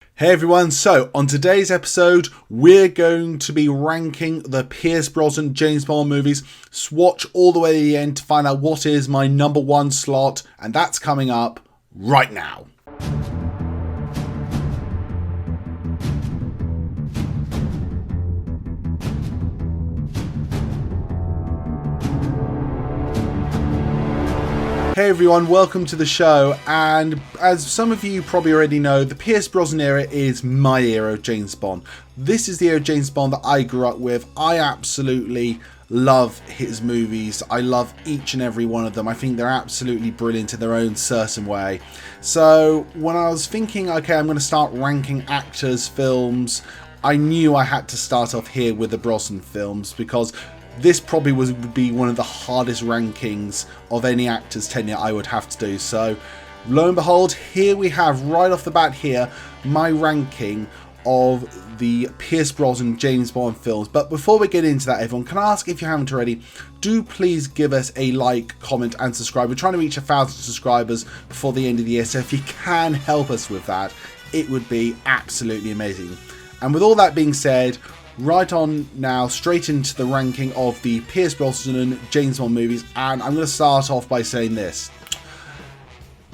Hey everyone, so on today's episode we're going to be ranking the Pierce Brosnan James Bond movies. Watch all the way to the end to find out what is my number one slot, and that's coming up right now. Hey everyone, welcome to the show, and as some of you probably already know, the Pierce Brosnan era is my era of James Bond. This is the era of James Bond that I grew up with. I absolutely love his movies. I love each and every one of them. I think they're absolutely brilliant in their own certain way. So when I was thinking, okay, I'm going to start ranking actors, films, I knew I had to start off here with the Brosnan films because this probably would be one of the hardest rankings of any actor's tenure I would have to do. So lo and behold, here we have right off the bat here my ranking of the Pierce Brosnan James Bond films. But before we get into that, everyone, can I ask, if you haven't already, do please give us a like, comment and subscribe. We're trying to reach 1,000 subscribers before the end of the year, so if you can help us with that, it would be absolutely amazing. And with all that being said, right on now, straight into the ranking of the Pierce Brosnan James Bond movies, and I'm going to start off by saying this.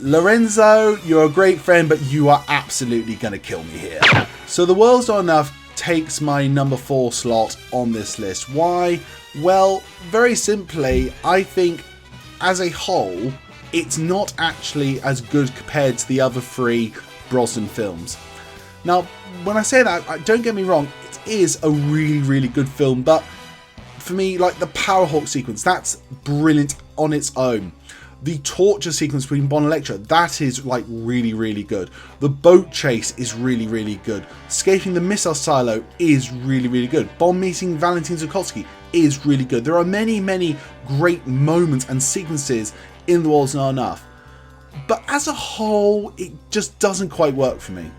Lorenzo, you're a great friend, but you are absolutely going to kill me here. So The World's Not Enough takes my number 4 slot on this list. Why? Well, very simply, I think as a whole, it's not actually as good compared to the other 3 Brosnan films. Now, when I say that, don't get me wrong, it is a really good film, but for me, like the Powerhawk sequence, that's brilliant on its own. The torture sequence between Bond and Electra, that is like really good. The boat chase is really good. Escaping the missile silo is really good. Bond meeting Valentin Zukovsky is really good. There are many great moments and sequences in The World's Not Enough, but as a whole, it just doesn't quite work for me.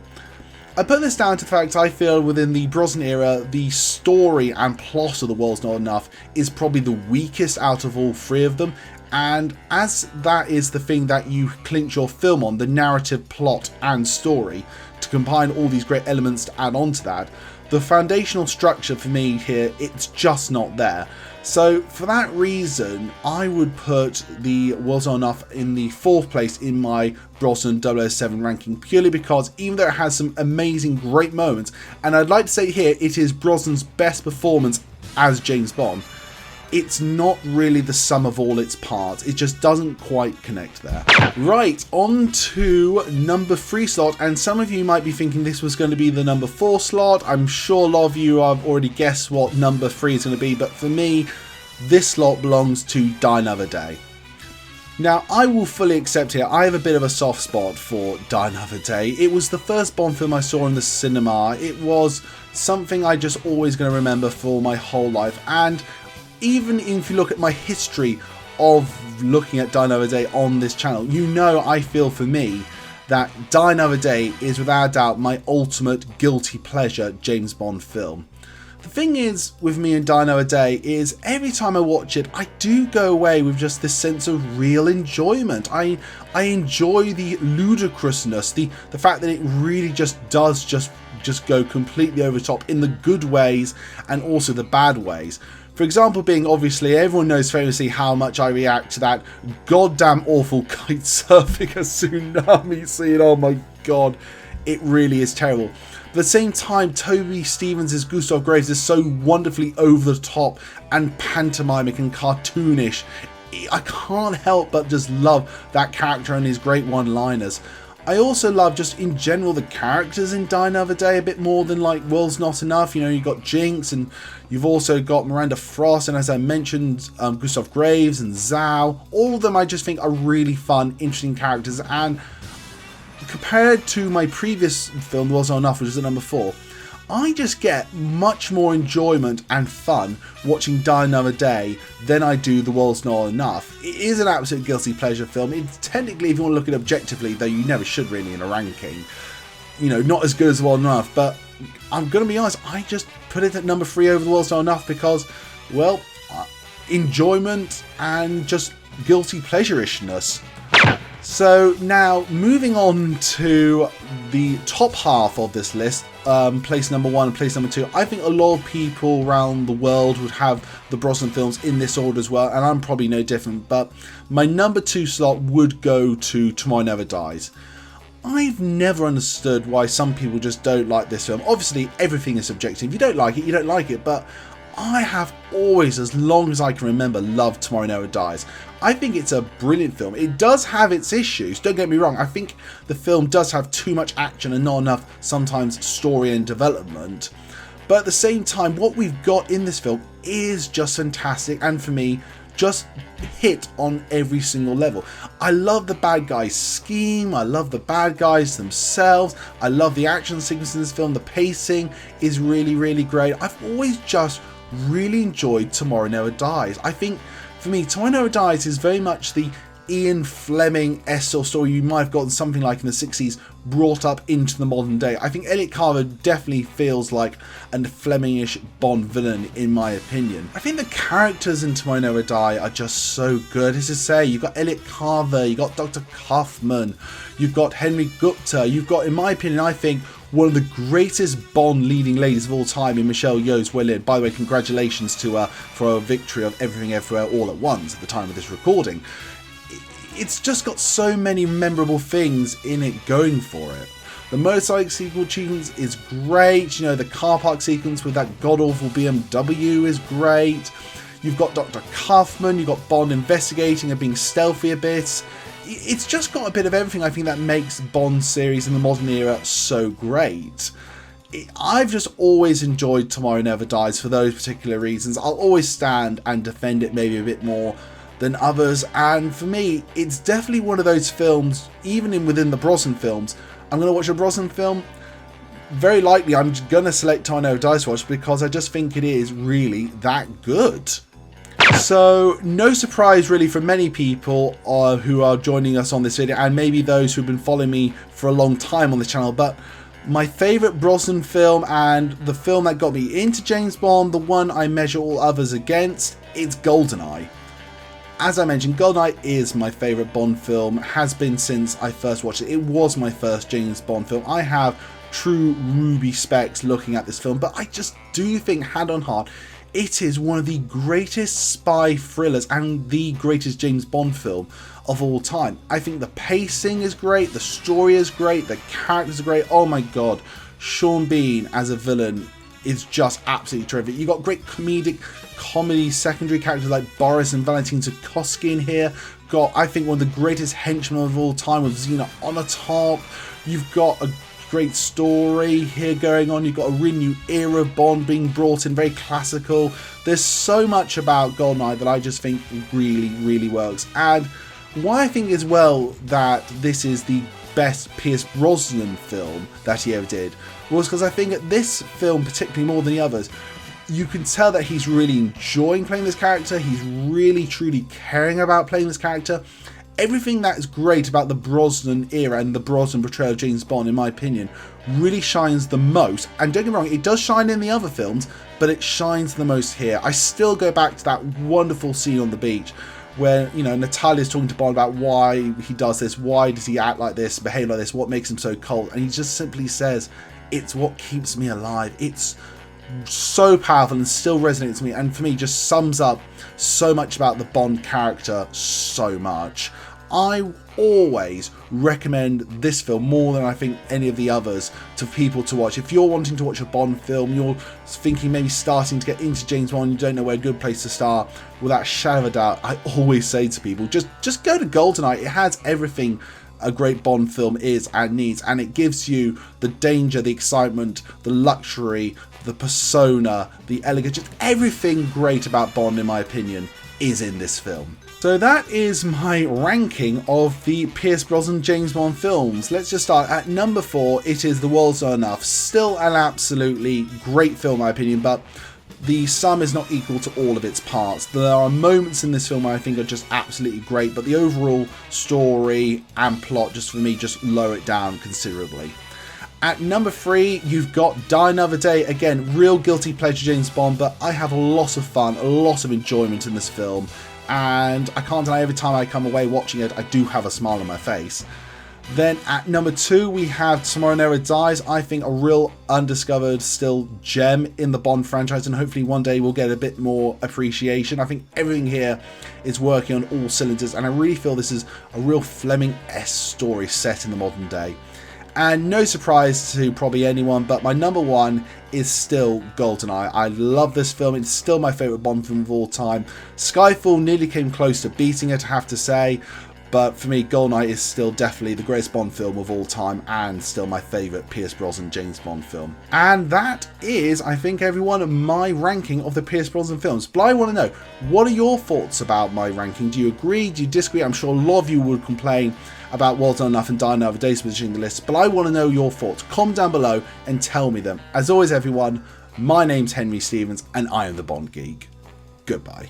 I put this down to the fact I feel within the Brosnan era, the story and plot of The World's Not Enough is probably the weakest out of all 3 of them, and as that is the thing that you clinch your film on, the narrative, plot and story, to combine all these great elements to add on to that, the foundational structure for me here, it's just not there. So for that reason, I would put The World's Not Enough in the 4th place in my Brosnan 007 ranking, purely because even though it has some amazing great moments, and I'd like to say here it is Brosnan's best performance as James Bond, it's not really the sum of all its parts. It just doesn't quite connect there. Right, on to number 3 slot, and some of you might be thinking this was going to be the number 4 slot. I'm sure a lot of you have already guessed what number 3 is going to be, but for me, this slot belongs to Die Another Day. Now, I will fully accept here, I have a bit of a soft spot for Die Another Day. It was the first Bond film I saw in the cinema. It was something I just always going to remember for my whole life, and even if you look at my history of looking at Die Another Day on this channel, you know I feel for me that Die Another Day is without doubt my ultimate guilty pleasure James Bond film. The thing is with me and Die Another Day is every time I watch it, I do go away with just this sense of real enjoyment. I enjoy the ludicrousness, the fact that it really just does just go completely over the top in the good ways and also the bad ways. For example being, obviously, everyone knows famously how much I react to that goddamn awful kite surfing a tsunami scene. Oh my god, it really is terrible. At the same time, Toby Stevens' Gustav Graves is so wonderfully over the top and pantomimic and cartoonish. I can't help but just love that character and his great one-liners. I also love just in general the characters in Die Another Day a bit more than like World's Not Enough. You know, you've got Jinx and you've also got Miranda Frost, and as I mentioned, Gustav Graves and Zhao. All of them I just think are really fun, interesting characters, and compared to my previous film, The World's Not Enough, which is at number 4, I just get much more enjoyment and fun watching Die Another Day than I do The World's Not Enough. It is an absolute guilty pleasure film. It's technically, if you want to look at it objectively, though you never should really in a ranking, you know, not as good as The World's Not Enough, but I'm going to be honest, I just put it at number 3 over The World's Not Enough because, well, enjoyment and just guilty pleasure-ishness. So now moving on to the top half of this list, place number 1 and place number 2. I think a lot of people around the world would have the Brosnan films in this order as well, and I'm probably no different, but my number 2 slot would go to Tomorrow Never Dies. I've never understood why some people just don't like this film. Obviously, everything is subjective. If you don't like it, you don't like it, but I have always, as long as I can remember, loved Tomorrow Never Dies. I think it's a brilliant film. It does have its issues, don't get me wrong. I think the film does have too much action and not enough, sometimes, story and development. But at the same time, what we've got in this film is just fantastic, and for me, just hit on every single level. I love the bad guys' scheme, I love the bad guys themselves, I love the action sequences in this film, the pacing is really, really great. I've always just really enjoyed Tomorrow Never Dies. I think, for me, Tomorrow Never Dies is very much the Ian Fleming-esque story you might have gotten something like in the 60s brought up into the modern day. I think Elliot Carver definitely feels like a Fleming-ish Bond villain, in my opinion. I think the characters in Tomorrow Never Die are just so good. As I say, you've got Elliot Carver, you've got Dr. Kaufman, you've got Henry Gupta, you've got, in my opinion, I think, one of the greatest Bond leading ladies of all time in Michelle Yeoh's Wellin. By the way, congratulations to her for a victory of Everything Everywhere All at Once at the time of this recording. It's just got so many memorable things in it going for it. The motorcycle sequence is great. You know, the car park sequence with that god-awful BMW is great. You've got Dr. Kaufman, you've got Bond investigating and being stealthy a bit. It's just got a bit of everything, I think, that makes Bond series in the modern era so great. I've just always enjoyed Tomorrow Never Dies for those particular reasons. I'll always stand and defend it maybe a bit more than others, and for me, it's definitely one of those films, even within the Brosnan films. I'm going to watch a Brosnan film, very likely I'm going to select Tomorrow Never Dies to watch because I just think it is really that good. So, no surprise really for many people who are joining us on this video, and maybe those who've been following me for a long time on the channel, but my favourite Brosnan film and the film that got me into James Bond, the one I measure all others against, it's GoldenEye. As I mentioned, GoldenEye is my favourite Bond film, has been since I first watched it. It was my first James Bond film. I have true ruby specs looking at this film, but I just do think, hand on heart, it is one of the greatest spy thrillers and the greatest James Bond film of all time. I think the pacing is great, the story is great, the characters are great. Oh my god, Sean Bean as a villain is just absolutely terrific. You've got great comedy secondary characters like Boris and Valentin Zukovsky in here. Got, I think, one of the greatest henchmen of all time with Xena on the top. You've got a great story here going on. You've got a really new era of Bond being brought in, very classical. There's so much about GoldenEye that I just think really, really works. And why I think as well that this is the best Pierce Brosnan film that he ever did was because I think at this film, particularly more than the others, you can tell that he's really enjoying playing this character. He's really, truly caring about playing this character. Everything that is great about the Brosnan era and the Brosnan portrayal of James Bond, in my opinion, really shines the most. And don't get me wrong, it does shine in the other films, but it shines the most here. I still go back to that wonderful scene on the beach where, you know, Natalia's talking to Bond about why he does this, why does he act like this, behave like this, what makes him so cold, and he just simply says, it's what keeps me alive. It's so powerful and still resonates with me, and for me just sums up so much about the Bond character so much. I always recommend this film more than I think any of the others to people to watch. If you're wanting to watch a Bond film, you're thinking maybe starting to get into James Bond, you don't know where a good place to start, without a shadow of a doubt, I always say to people, just go to GoldenEye. It has everything a great Bond film is and needs, and it gives you the danger, the excitement, the luxury, the persona, the elegance, just everything great about Bond, in my opinion, is in this film. So that is my ranking of the Pierce Brosnan James Bond films. Let's just start at number 4. It is The World's Not Enough. Still an absolutely great film, in my opinion, but the sum is not equal to all of its parts. There are moments in this film I think are just absolutely great, but the overall story and plot, just for me, just lower it down considerably. At number 3, you've got Die Another Day. Again, real guilty pleasure James Bond, but I have a lot of fun, a lot of enjoyment in this film. and I can't deny every time I come away watching it, I do have a smile on my face. Then at number 2, we have Tomorrow Never Dies. I think a real undiscovered still gem in the Bond franchise, and hopefully one day we'll get a bit more appreciation. I think everything here is working on all cylinders, and I really feel this is a real Fleming-esque story set in the modern day. And no surprise to probably anyone, but my number 1 is still GoldenEye. I love this film. It's still my favourite Bond film of all time. Skyfall nearly came close to beating it, I have to say. But for me, GoldenEye is still definitely the greatest Bond film of all time, and still my favourite Pierce Brosnan James Bond film. And that is, I think, everyone, my ranking of the Pierce Brosnan films. But I want to know, what are your thoughts about my ranking? Do you agree? Do you disagree? I'm sure a lot of you would complain about Well Done Enough and Die Another Day's positioning the list, but I want to know your thoughts. Comment down below and tell me them. As always, everyone, my name's Henry Stevens, and I am the Bond Geek. Goodbye.